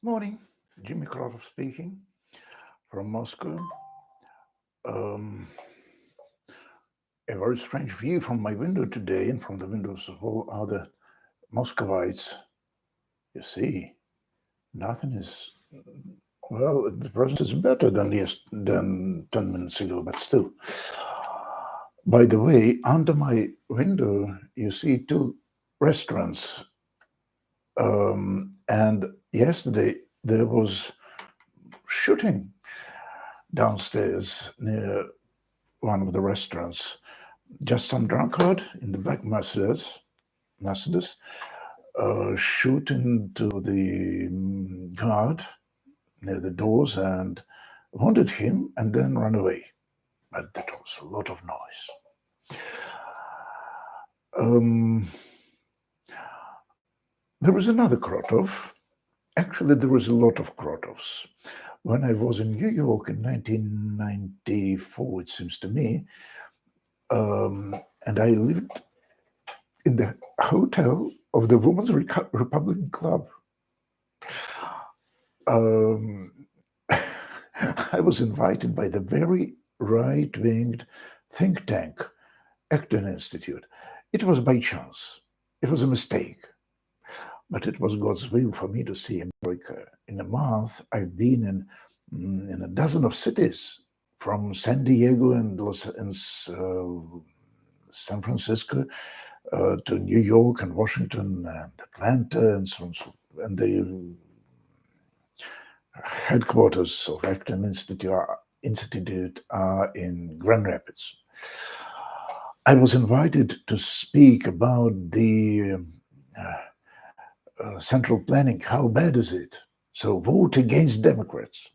Morning, Jimmy Krotov speaking from Moscow. Um, a very strange view from my window today and from the windows of all other Muscovites. You see, nothing is, well, the present is better than 10 minutes ago, but still. By the way, under my window, you see two restaurants. And yesterday there was shooting downstairs near one of the restaurants. Just some drunkard in the black Mercedes, shoot into the guard near the doors and wounded him and then run away. But that was a lot of noise. There was another Krotov. Actually, there was a lot of Krotovs. When I was in New York in 1994, it seems to me, and I lived in the hotel of the Women's Republican Club. I was invited by the very right-winged think tank, Acton Institute. It was by chance. It was a mistake. But it was God's will for me to see America. In a month, I've been in a dozen of cities, from San Diego and San Francisco to New York and Washington and Atlanta and so on. And the headquarters of Acton Institute are in Grand Rapids. I was invited to speak about the central planning. How bad is it? So vote against Democrats.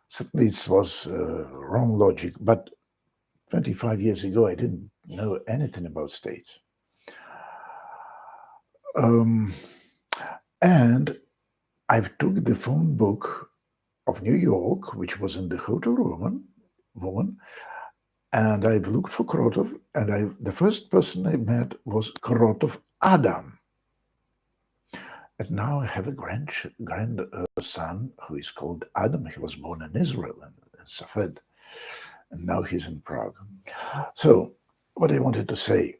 Certainly it was wrong logic, but 25 years ago I didn't know anything about states. And I've took the phone book of New York, which was in the hotel room, and I've looked for Krotov, and the first person I met was Krotov Adam. And now I have a grandson who is called Adam. He was born in Israel, in Safed, and now he's in Prague. So, what I wanted to say,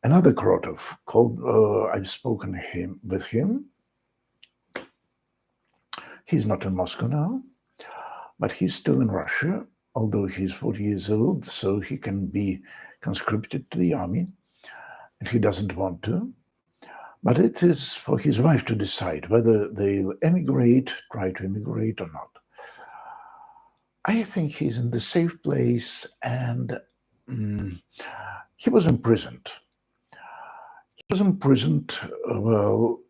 another Krotov called, I've spoken with him. He's not in Moscow now, but he's still in Russia, although he's 40 years old, so he can be conscripted to the army, and he doesn't want to. But it is for his wife to decide whether they'll try to emigrate or not. I think he's in the safe place, and he was imprisoned. He was imprisoned, well,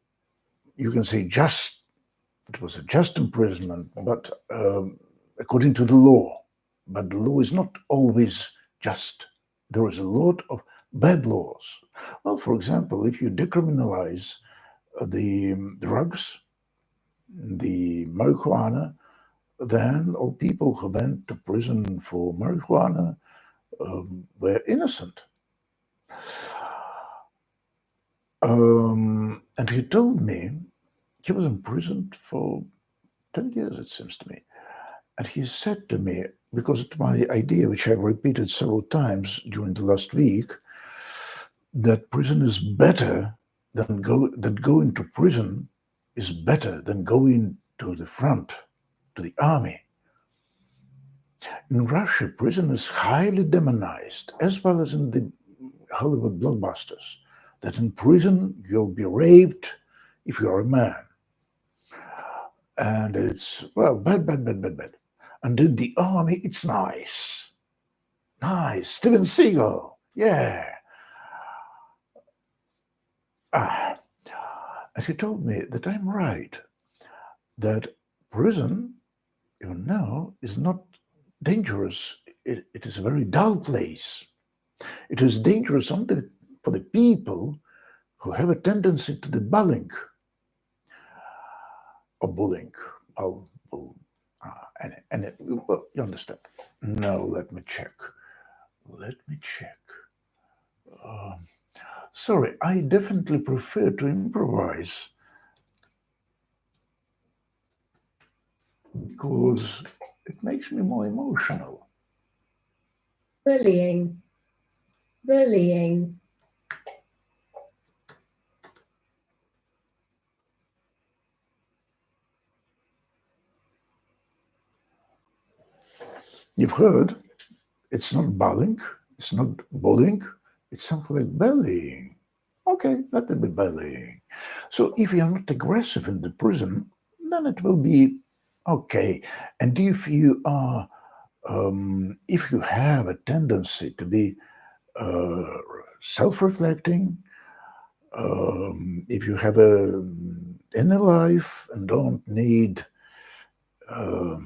you can say it was a just imprisonment, but according to the law. But the law is not always just. There is a lot of bad laws. Well, for example, if you decriminalize the drugs, the marijuana, then all people who went to prison for marijuana were innocent. And he told me he was imprisoned for 10 years, it seems to me. And he said to me, because it's my idea, which I've repeated several times during the last week, that prison is better than going to prison is better than going to the front, to the army. In Russia, prison is highly demonized, as well as in the Hollywood blockbusters, that in prison you'll be raped if you're a man. And it's, well, bad. And in the army, it's nice. Nice. Steven Seagal. Yeah. And he told me that I'm right, that prison, even now, is not dangerous. It is a very dull place. It is dangerous only for the people who have a tendency to the bullying. Well, you understand. No, let me check. Sorry, I definitely prefer to improvise. because it makes me more emotional. Bullying. Bullying. You've heard, it's not bullying, it's not bullying, it's something like bullying. Okay, that will be bullying. So if you're not aggressive in the prison, then it will be okay. And if you have a tendency to be self-reflecting, if you have a inner life and don't need to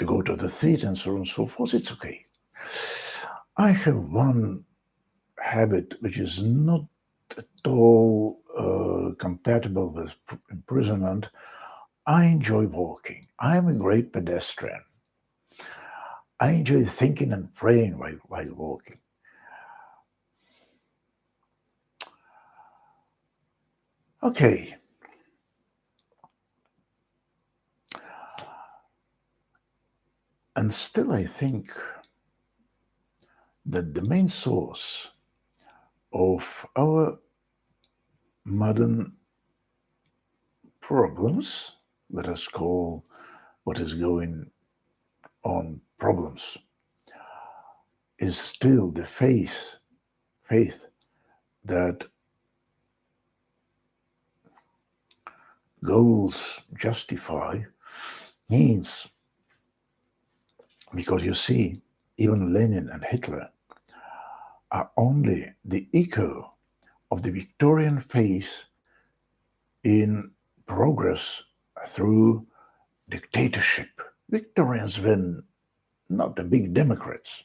go to the theater and so on and so forth, it's okay. I have one habit which is not at all compatible with imprisonment. I enjoy walking. I am a great pedestrian. I enjoy thinking and praying while walking. Okay. And still I think that the main source of our modern problems, let us call what is going on problems, is still the faith that goals justify means. Because you see, even Lenin and Hitler are only the echo of the Victorian faith in progress through dictatorship. Victorians were not the big Democrats,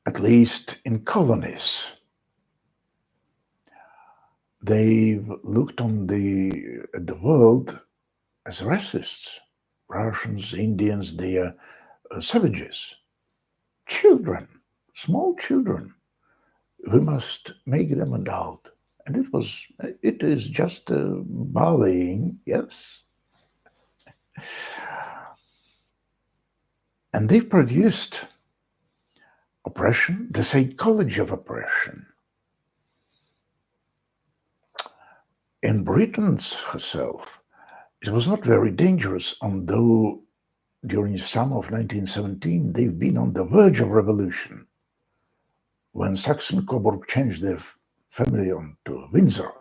at least in colonies. They've looked at the world as racists. Russians, Indians, they are savages. Children, small children. We must make them adult. And it is just bullying, yes. And they've produced oppression, the psychology of oppression. In Britain herself, it was not very dangerous, although during the summer of 1917, they've been on the verge of revolution. When Saxe-Coburg changed their family on to Windsor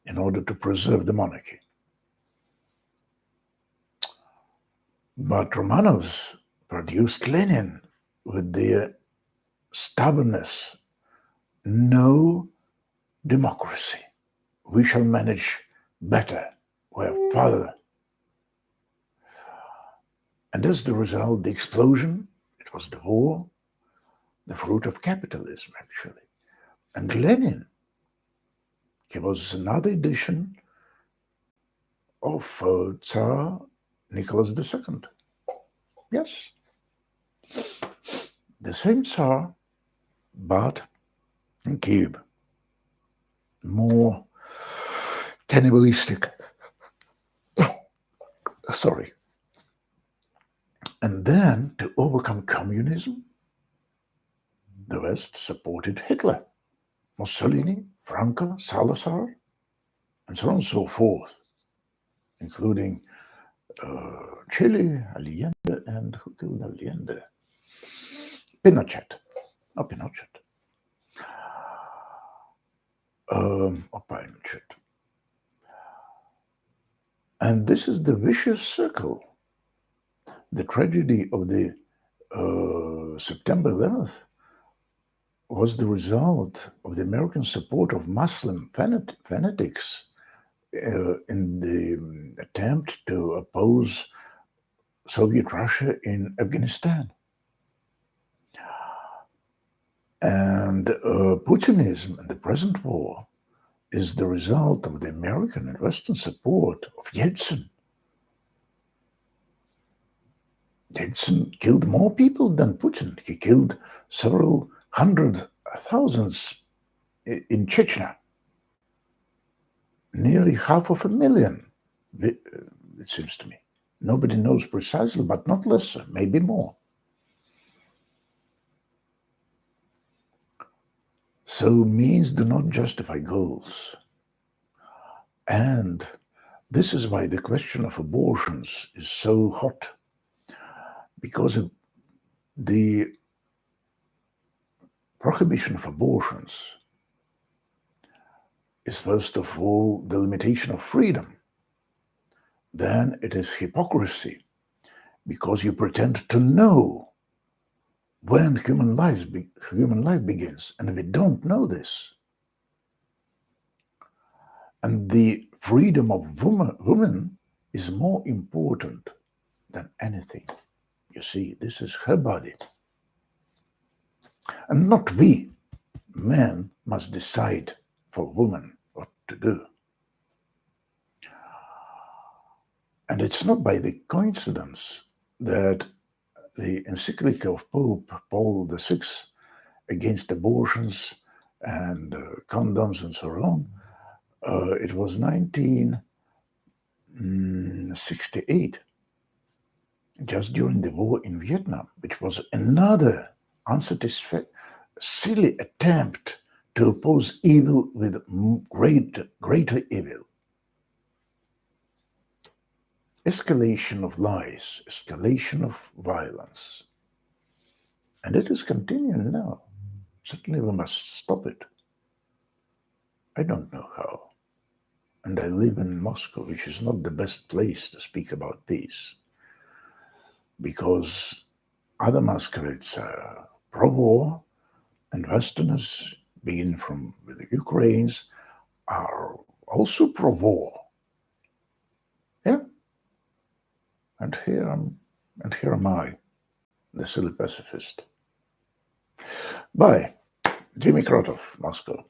in order to preserve the monarchy. But Romanovs produced Lenin with their stubbornness. No democracy. We shall manage better. We're father. And as the result, the explosion, it was the war, the fruit of capitalism, actually. And Lenin, he was another edition of Tsar Nicholas II. Yes. The same Tsar, but in Kyiv. More cannibalistic. Sorry. And then, to overcome communism, the West supported Hitler, Mussolini, Franco, Salazar, and so on and so forth, including Chile, Allende, and who killed Allende? Pinochet. And this is the vicious circle. The tragedy of the September 11th was the result of the American support of Muslim fanatics in the attempt to oppose Soviet Russia in Afghanistan. And Putinism in the present war is the result of the American and Western support of Yeltsin. Yeltsin killed more people than Putin. He killed several hundred thousands in Chechnya. Nearly 500,000 it seems to me. Nobody knows precisely, but not less, maybe more. So means do not justify goals. And this is why the question of abortions is so hot, because the prohibition of abortions is first of all the limitation of freedom. Then it is hypocrisy, because you pretend to know when human life begins, and we don't know this. And the freedom of woman is more important than anything. You see, this is her body. And not we, men, must decide for women what to do. And it's not by the coincidence that the encyclical of Pope Paul VI against abortions and condoms and so on, it was 1968, just during the war in Vietnam, which was another silly attempt to oppose evil with greater evil. Escalation of lies, escalation of violence. And it is continuing now. Certainly we must stop it. I don't know how. And I live in Moscow, which is not the best place to speak about peace, because other Muscovites are pro-war, and Westerners, beginning with the Ukrainians, are also pro-war. Yeah. And here am I, the silly pacifist. Bye. Jimmy Krotov, Moscow.